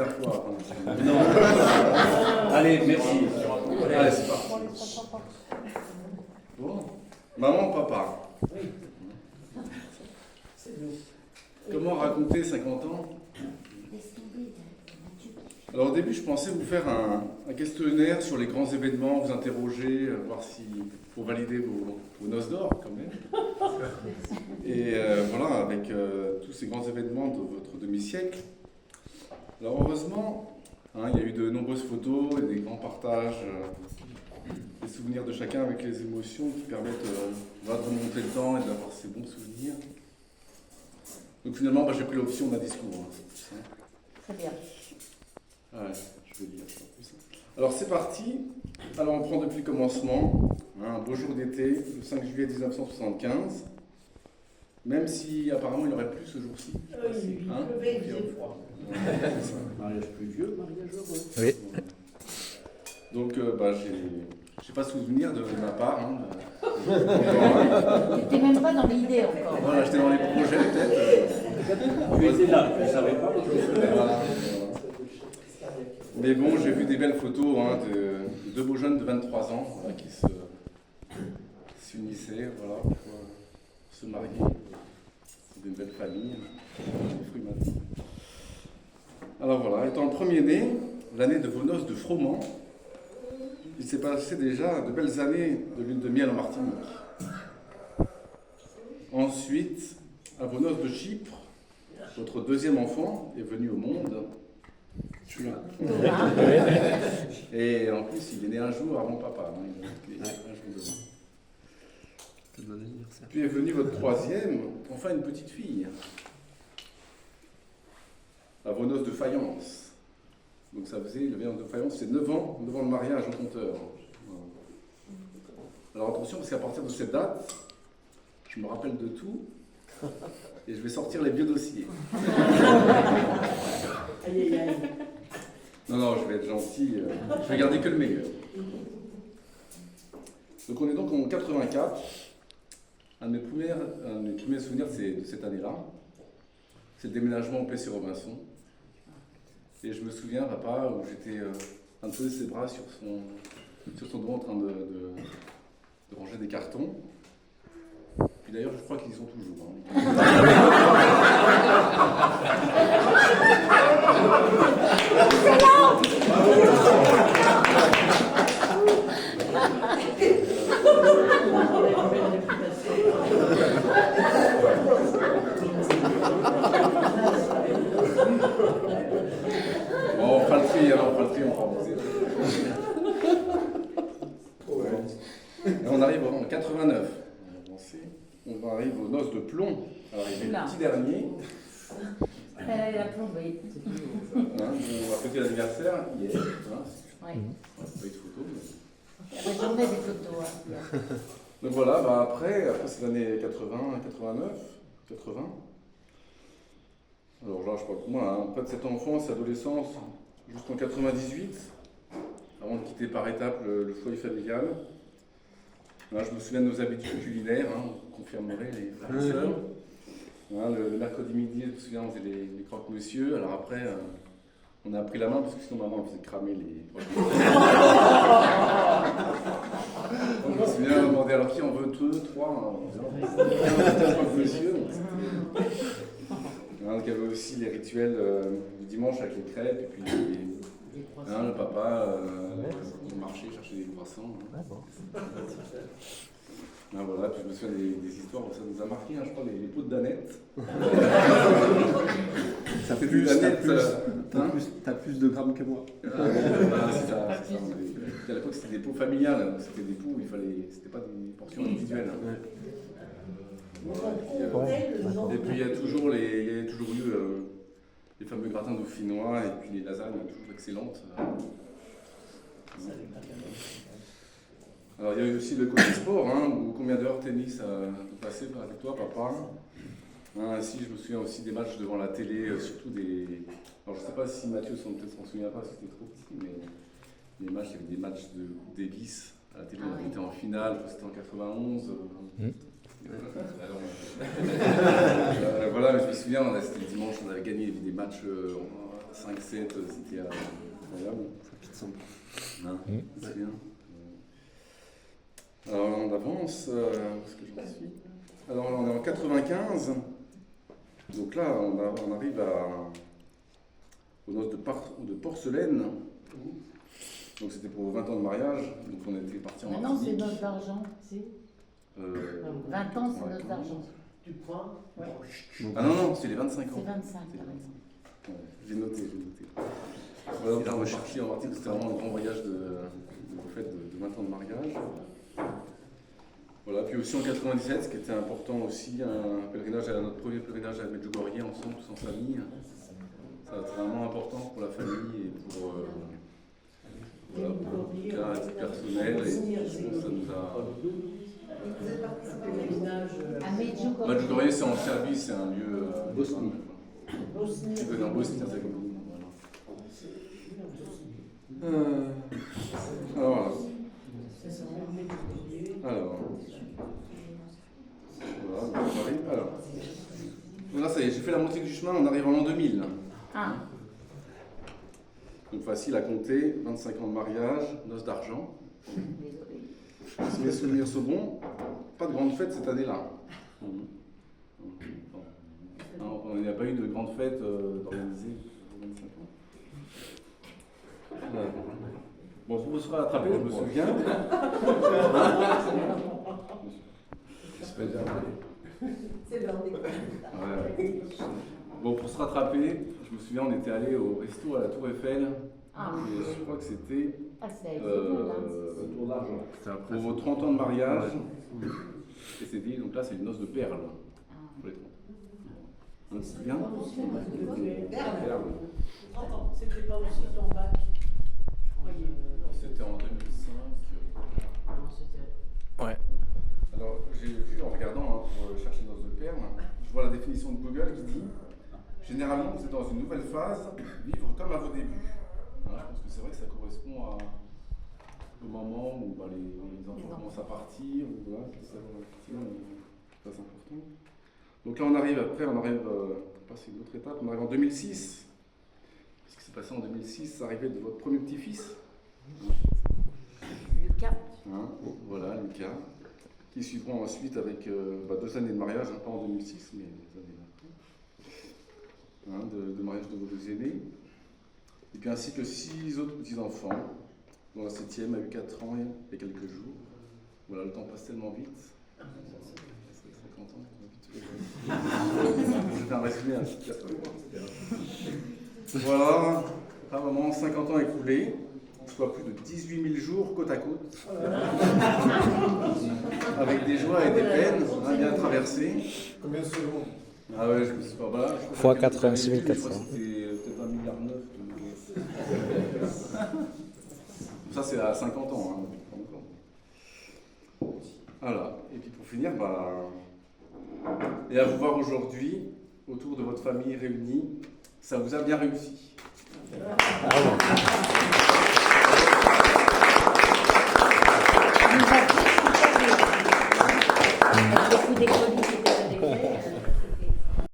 première fois. Non. Allez, merci. Allez, c'est parti. Bon. Maman, papa. Comment raconter 50 ans? Alors au début, je pensais vous faire un questionnaire sur les grands événements, vous interroger, voir si pour valider vos noces d'or quand même. Et voilà, avec tous ces grands événements de votre demi-siècle. Alors heureusement, il y a eu de nombreuses photos et des grands partages, des souvenirs de chacun avec les émotions qui permettent de remonter le temps et d'avoir ces bons souvenirs. Donc finalement, j'ai pris l'option d'un discours. Très bien. Ouais, je vais lire ça plus. Alors c'est parti. Alors on prend depuis le commencement. Un beau jour d'été, le 5 juillet 1975. Même si apparemment il aurait plu ce jour-ci. Oui, il pleuvait, il faisait froid. Mariage pluvieux, mariage heureux. Oui. Donc j'ai pas souvenir de ma part. Tu n'étais même pas dans l'idée encore. Voilà, j'étais dans les projets peut-être. Tu étais là, tu ne savais pas. Voilà. Mais bon, j'ai vu des belles photos de deux beaux jeunes de 23 ans qui s'unissaient pour se marier. C'est une belle famille, des fruits matins. Alors voilà, étant le premier-né, l'année de vos noces de froment, il s'est passé déjà de belles années de lune de miel en Martinique. Ensuite, à vos noces de Chypre, votre deuxième enfant est venu au monde. Je suis là. Et en plus, il est né un jour avant papa. Il est né un jour devant. Puis est venu votre troisième, enfin une petite fille. À vos noces de faïence. Donc ça faisait, le voyage de faïence, c'est 9 ans devant le mariage au compteur. Alors attention, parce qu'à partir de cette date, je me rappelle de tout, et je vais sortir les vieux dossiers. Aïe, aïe, aïe. Non, je vais être gentil, je vais garder que le meilleur. Donc on est donc en 84. Un de mes premiers souvenirs de cette année-là, c'est le déménagement au Plessis-Robinson. Et je me souviens, papa, où j'étais un peu ses bras sur son dos en train de ranger des cartons. Puis d'ailleurs, je crois qu'ils y sont toujours. Bon, on fera le tri, on fera rembourser. Et on arrive en 89. On arrive aux noces de plomb. Alors il y avait le petit dernier. Elle a plombé. On va fêter l'anniversaire hier. Oui. Pas eu de photos. J'en ai des photos. Donc voilà, après c'est l'année 80, 89, 80. Alors là, je parle pour moi, après de cette enfance, adolescence, jusqu'en 98, avant de quitter par étapes le foyer familial. Là, je me souviens de nos habitudes culinaires, vous confirmerez les frères et sœurs. Le mercredi midi, je me souviens, on faisait les croque-monsieur. Alors après, on a pris la main parce que sinon maman elle faisait cramer les croque-monsieur. Je me souviens, on demandait alors qui en veut 2, 3 croque-monsieur. Donc il y avait aussi les rituels du dimanche avec les crêpes et puis le papa marchait, cherchait des croissants. Voilà, puis je me souviens des histoires où ça nous a marqué, je crois, les pots de Danette. T'as plus de grammes que moi. C'est ça. À l'époque, c'était des pots familiales, c'était des pots où c'était pas des portions individuelles. Et puis il y a toujours eu les fameux gratins dauphinois et puis les lasagnes toujours excellentes. Alors il y a eu aussi le côté sport, où combien d'heures tennis vous passez avec toi, papa. Ainsi, je me souviens aussi des matchs devant la télé, surtout des. Alors je ne sais pas si Mathieu s'en souvient pas, c'était trop petit, mais il y avait des matchs de Coupe Davis à la télé, on était en finale, c'était en 91. Voilà, mais je me souviens, c'était le dimanche, on avait gagné des matchs 5-7, c'était incroyable. Hein, c'est bien. Alors on avance, où est-ce que j'en suis? Alors on est en 95, donc là on arrive aux noces de porcelaine. Donc c'était pour 20 ans de mariage, donc on était parti en Maintenant, c'est Martinique. noces d'argent. C'est 20 ans, c'est noces d'argent. Tu prends? Ouais. Ah non, c'est les 25 ans. C'est 25, C'est t'as les raison. 25. Ouais, j'ai noté. Voilà, donc on va chercher en Martinique, c'était vraiment le grand voyage de 20 ans de mariage. Voilà, puis aussi en 97, ce qui était important aussi, notre premier pèlerinage à Medjugorje ensemble, tous en famille. Ça a été vraiment important pour la famille et pour le cas personnel. Et ça nous a... À Medjugorje. Medjugorje, c'est en Serbie, c'est un lieu... Bosnie. Tu peux dans Bosnie-Herzégovine. Alors, voilà, donc on arrive. Alors, là, ça y est, j'ai fait la moitié du chemin, on arrive en l'an 2000. Ah, Donc facile à compter, 25 ans de mariage, noces d'argent. désolé. Si mes souvenirs sont bons, pas de grande fête cette année-là. Non, il n'y a pas eu de grande fête organisée pour 25 ans. Voilà. Bon, vous serez attrapé, je me souviens. C'est l'heure des Ouais. Bon, pour se rattraper, je me souviens, on était allé au resto à la Tour Eiffel. Ah, Et je crois que c'était ah c'est exceptionnel, Autour d'argent. pour vos 30 ans de mariage. Et c'était, donc là, c'est une noce de perles Ah. pour les 30. On se souvient Perles. C'était pas aussi ton bac, je croyais. C'était en 2005. Non, c'était. Ouais. Alors, j'ai vu en regardant pour chercher noces de perles, je vois la définition de Google qui dit généralement, vous êtes dans une nouvelle phase, vivre comme à vos débuts. Je pense que c'est vrai que ça correspond au moment où les enfants commencent à partir, ou voilà, c'est ça, c'est important. Donc là, on arrive passer une autre étape, on arrive en 2006. Ce qui s'est passé en 2006, c'est l'arrivée de votre premier petit-fils. Lucas. Voilà, Lucas, qui suivront ensuite avec 2 années de mariage, pas en 2006, mais les années d'après, de mariage de vos 2 aînés, et puis ainsi que 6 autres petits-enfants, dont la 7e a eu 4 ans il y a quelques jours. Voilà, le temps passe tellement vite. 50 ans, vite. C'était un résumé, Voilà, à un moment, 50 ans écoulés, soit plus de 18 000 jours côte à côte, avec des joies et des peines, on a bien traversé. Combien de secondes? Ah ouais, je me suis pas voilà. Fois 86 400. C'était peut-être 1,9 milliard. Ça, c'est à 50 ans. Voilà. Et puis pour finir, et à vous voir aujourd'hui, autour de votre famille réunie, ça vous a bien réussi. Bravo.